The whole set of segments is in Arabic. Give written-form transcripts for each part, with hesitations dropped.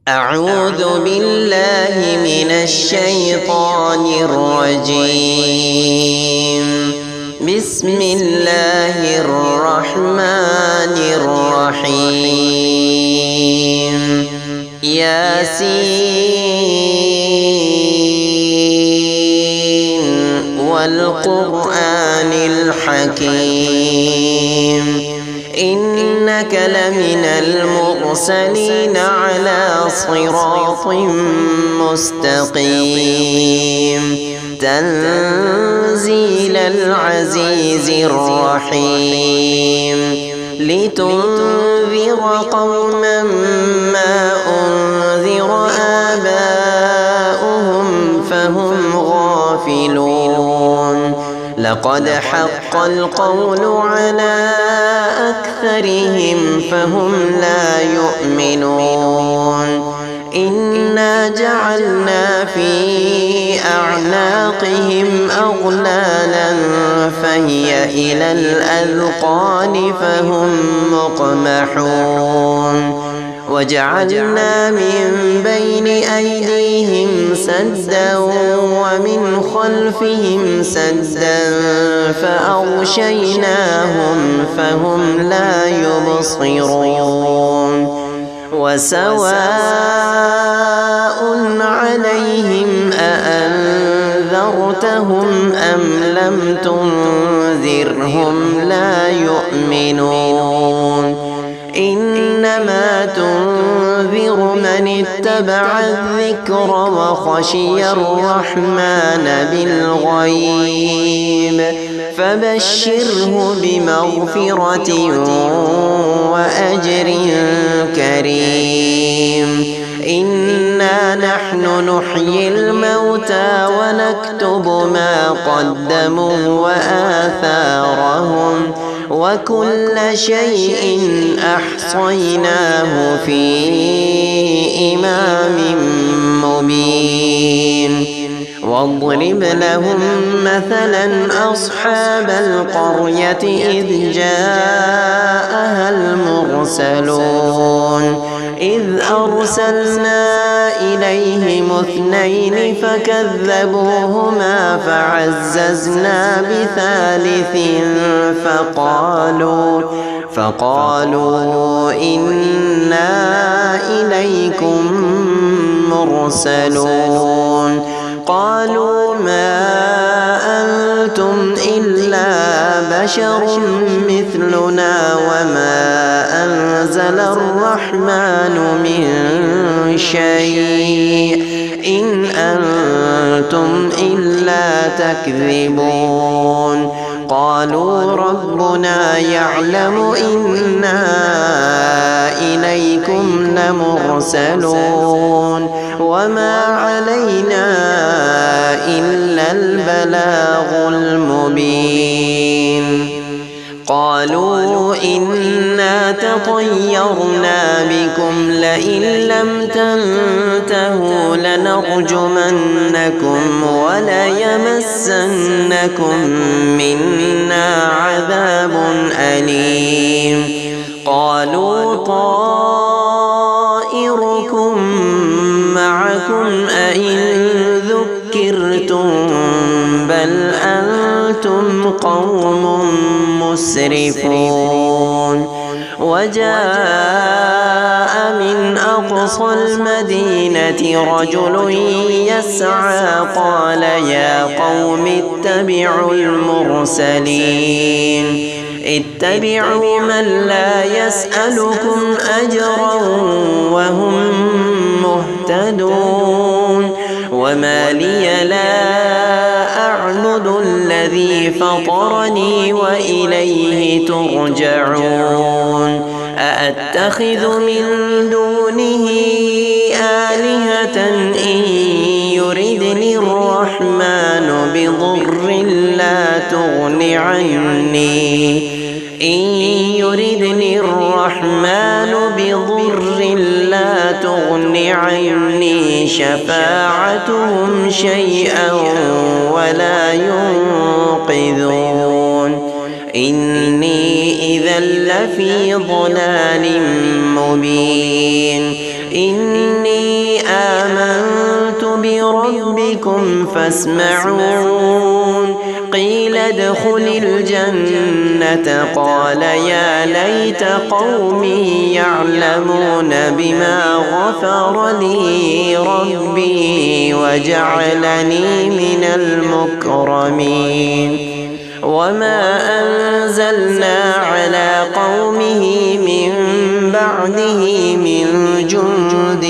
أعوذ بالله من الشيطان الرجيم. بسم الله الرحمن الرحيم. ياسين والقرآن الحكيم إنك لمن المرسلين على صراط مستقيم تنزيل العزيز الرحيم لتنذر قوما ما أنذر آباؤهم فهم غافلون لقد حق القول على أكثرهم فهم لا يؤمنون إنا جعلنا في أعناقهم أغلالا فهي إلى الأذقان فهم مقمحون وجعلنا من بين أيديهم سدا ومن خلفهم سدا فأغشيناهم فهم لا يبصرون وسواء عليهم أأنذرتهم أم لم تنذرهم لا يؤمنون إنما تنذر من اتبع الذكر وخشي الرحمن بالغيب فبشره بمغفرة وأجر كريم إنا نحن نحيي الموتى ونكتب ما قدموا وآثارهم وكل شيء أحصيناه في إمام مبين واضرب لهم مثلا أصحاب القرية إذ جاءها المرسلون إذ أرسلنا إليهم اثنين فكذبوهما فعززنا بثالث فقالوا إنا إليكم مرسلون قالوا ما أنتم إلا بشر مثلنا وما أنزل الرحمن من شيء إن أنتم إلا تكذبون قالوا ربنا يعلم إنا إليكم لمرسلون وما علينا إلا البلاغ المبين قالوا إنا تطيرنا بكم لئن لم تنتهوا لنرجمنكم وليمسنكم منا عذاب أليم قالوا طائركم معكم أئن ذكرتم بل أنتم قوم مسرفون وجاء من أقصى المدينة رجل يسعى قال يا قوم اتبعوا المرسلين اتبعوا من لا يسألكم أجرا وهم مهتدون وما لي لا أعبد الذي فطرني وإليه ترجعون أأتخذ من دونه آلهة إن يردني الرحمن بضر لا تغن عني شفاعتهم شيئا ولا ينقذون إني إذا لفي ضلال مبين إني آمنت بربكم فاسمعون قيل ادخل الجنة قال يا ليت قومي يعلمون بما غفر لي ربي وجعلني من المكرمين وما أنزلنا على قومه من بعده من جند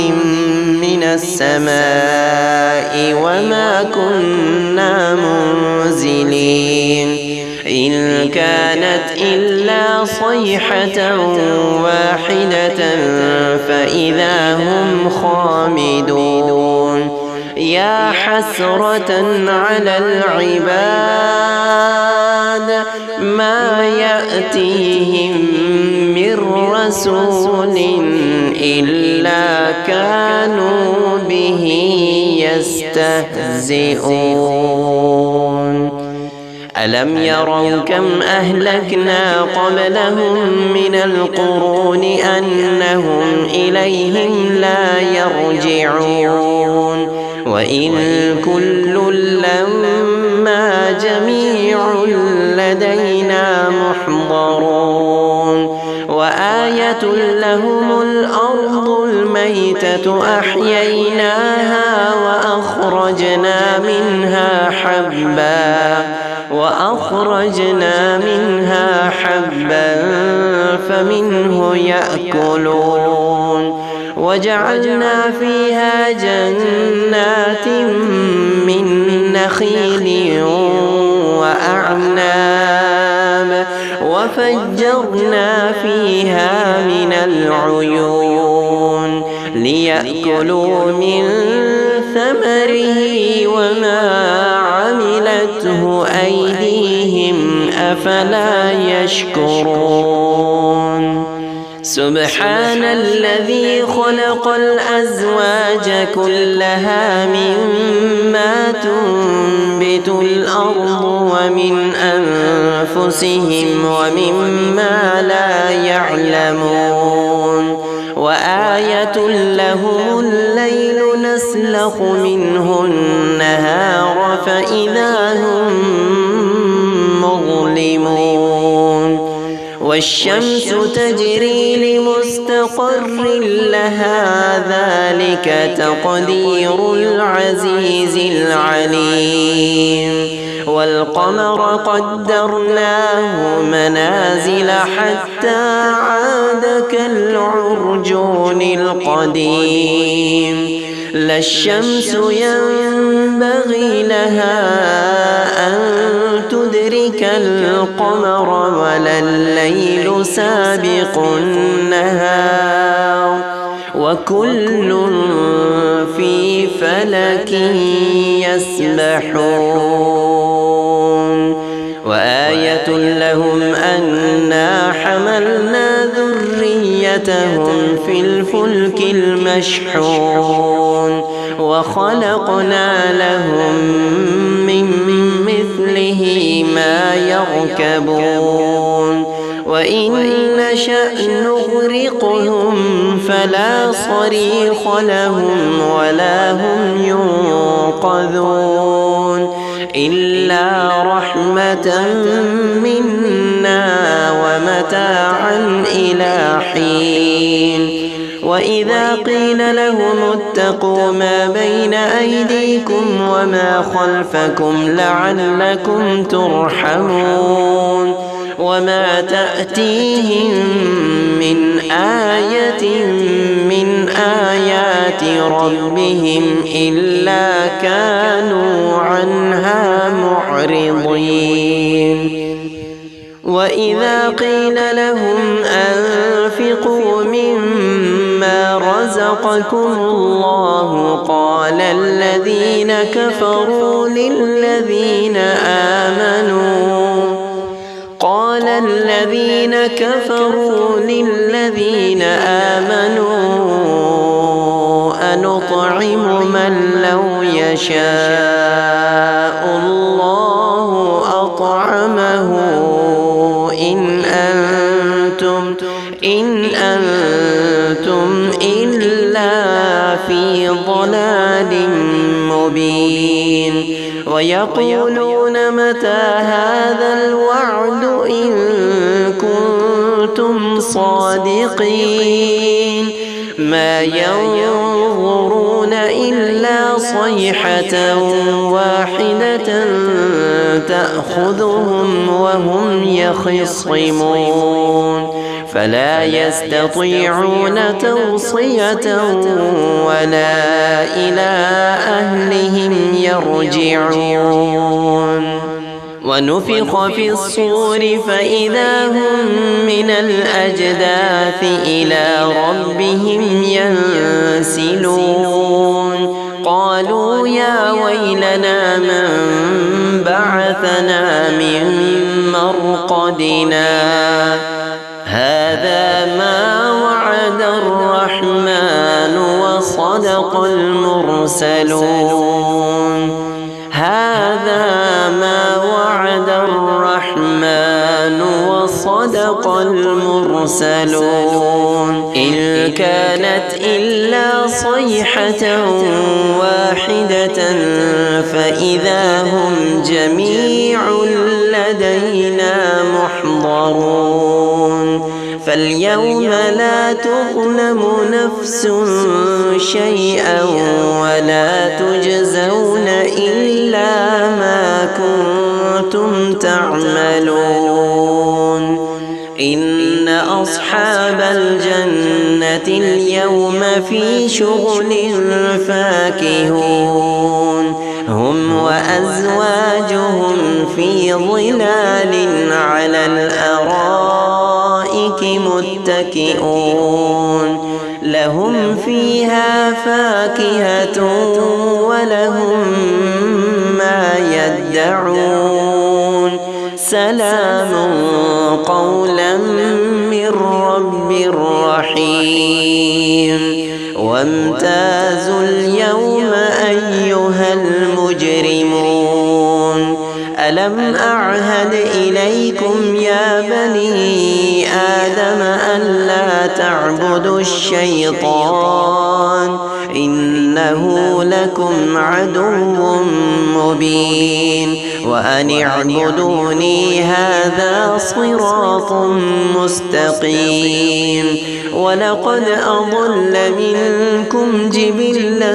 من السماء وما كنا منزلين إن كانت إلا صيحة واحدة فإذا هم خامدون يا حسرة على العباد ما يأتيهم من رسول إلا كانوا به يستهزئون ألم يروا كم أهلكنا قبلهم من القرون أنهم إليهم لا يرجعون وإن كل لما جميع لدينا محضرون وآية لهم الأرض الميتة أحييناها وأخرجنا منها حبا فمنه يأكلون وجعلنا فيها جنات من نخيل وأعناب وفجرنا فيها من العيون ليأكلوا من ثمره وما عملته أيديهم أفلا يشكرون سبحان الذي خلق الأزواج كلها مما تنبت الأرض ومن أنفسهم ومما لا يعلمون وآية لهم الليل نسلخ منه النهار فإذا هم مظلمون والشمس تجري لمستقر لها ذلك تقدير العزيز العليم والقمر قدرناه منازل حتى عاد كالعرجون القديم لا الشمس ينبغي لها أن تدرك القمر ولا الليل سابق النهار وكل في فلك يسبحون وآية لهم أنا حملنا ذريتهم في الفلك المشحون وخلقنا لهم من مثله ما يركبون وإن نشأ نغرقهم فلا صريخ لهم ولا هم ينقذون إلا رحمة منا ومتاعا إلى حين وإذا قيل لهم اتقوا ما بين أيديكم وما خلفكم لعلكم ترحمون وما تأتيهم من آية من آيات ربهم إلا كانوا عنها معرضين وإذا قيل لهم أنفقوا مما رزقكم الله قال الذين كفروا للذين آمنوا أنطعم من لو يشاء الله أطعمه إن أنتم إلا في ضلال مبين ويقولون متى هذا الوعد إن كنتم صادقين ما ينظرون إلا صيحة واحدة تأخذهم وهم يخصمون فلا يستطيعون توصية ولا إلى أهلهم يرجعون ونفخ في الصور فإذا هم من الأجداث إلى ربهم ينسلون قالوا يا ويلنا من بعثنا من مرقدنا هذا ما وعد الرحمن وصدق المرسلون هذا ما وعد الرحمن وصدق المرسلون إن كانت إلا صيحة واحدة فإذا هم جميع لدينا محضرون فاليوم لا تظلم نفس شيئا ولا تجزون إلا ما كنتم تعملون إن أصحاب الجنة اليوم في شغل فاكهون هم وأزواجهم في ظلال على الأرائك متكئون لهم فيها فاكهة ولهم ما يدعون سلام قولا من رب رحيم وامتازوا اليوم أيها المجرمون ألم أعهد إليكم يا بني آدم ألا تعبدوا الشيطان إنه لكم عدو مبين وأن اعبدوني هذا صراط مستقيم ولقد أضل منكم جبلا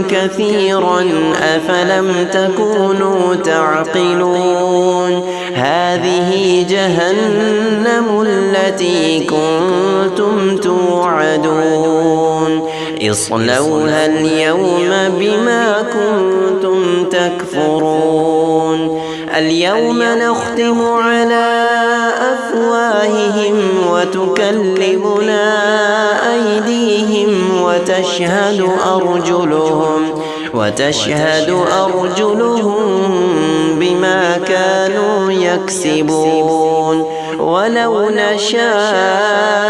كثيرا أفلم تكونوا تعقلون هذه جهنم التي كنتم توعدون اصلوها اليوم بما كنتم تكفرون اليوم نختم على أفواههم وتكلمنا أيديهم وتشهد أرجلهم بما كانوا يكسبون ولو نشاء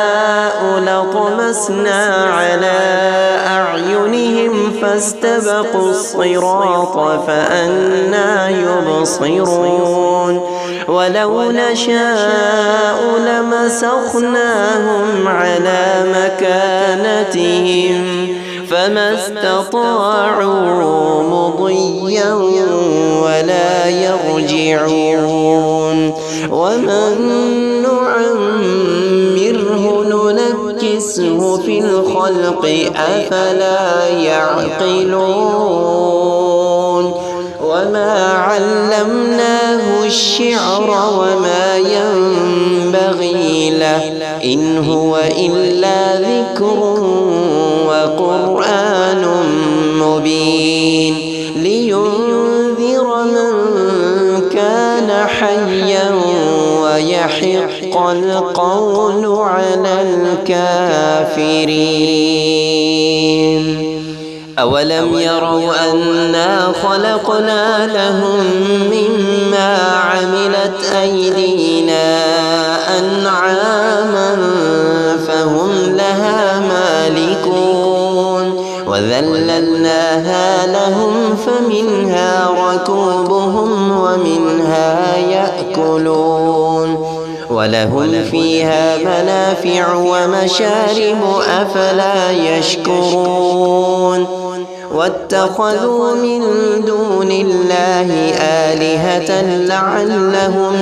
لطمسنا على أعينهم فاستبقوا الصراط فأنى يبصرون ولو نشاء لمسخناهم على مكانتهم فما استطاعوا مضيا ولا يرجعون ومن نعمره ننكسه في الخلق أفلا يعقلون وما علمناه الشعر وما ينبغي له إن هو إلا ذكر وقرآن مبين لينذر من كان حيا ويحق القول على الكافرين أولم يروا أنا خلقنا لهم مما عملت أيدينا أنعاما فهم لها مالكون وذللناها لهم فمنها ركوبهم ومنها يأكلون ولهم فيها منافع ومشارب أفلا يشكرون واتخذوا من دون الله آلهة لعلهم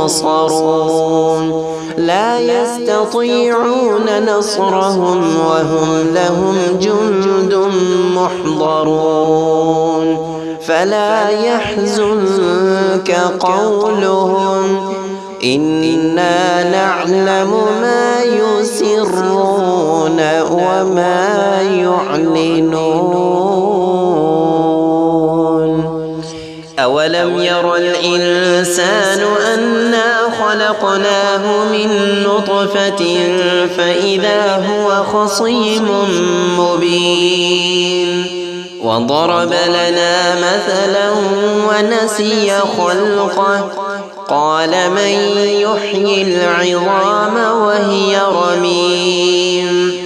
ينصرون لا يستطيعون نصرهم وهم لهم جند محضرون فلا يحزنك قولهم إنا نعلم ما يسرون وما يعلنون أولم ير الإنسان أنا خلقناه من نطفة فإذا هو خصيم مبين وضرب لنا مثلا ونسي خلقه قال من يحيي العظام وهي رميم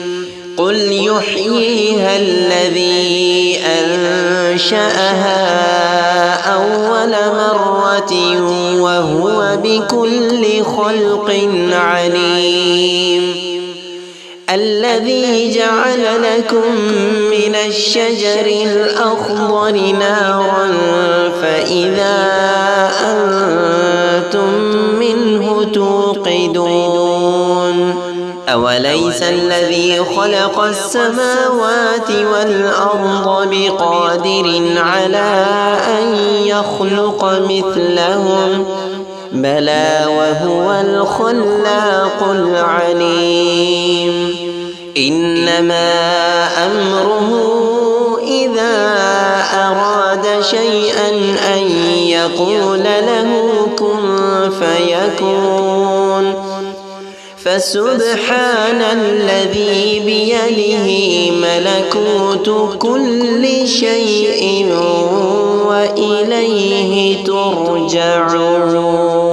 قل يحييها الذي أنشأها أول مرة وهو بكل خلق عليم الذي جعل لكم من الشجر الأخضر نارا فإذا أنتم منه توقدون أوليس الذي خلق السماوات والأرض بقادر على أن يخلق مثلهم بلى وهو الخلاق العليم إنما أمره إذا أراد شيئا أن يقول له كن فيكون فسبحان الذي بيده ملكوت كل شيء وإليه ترجعون.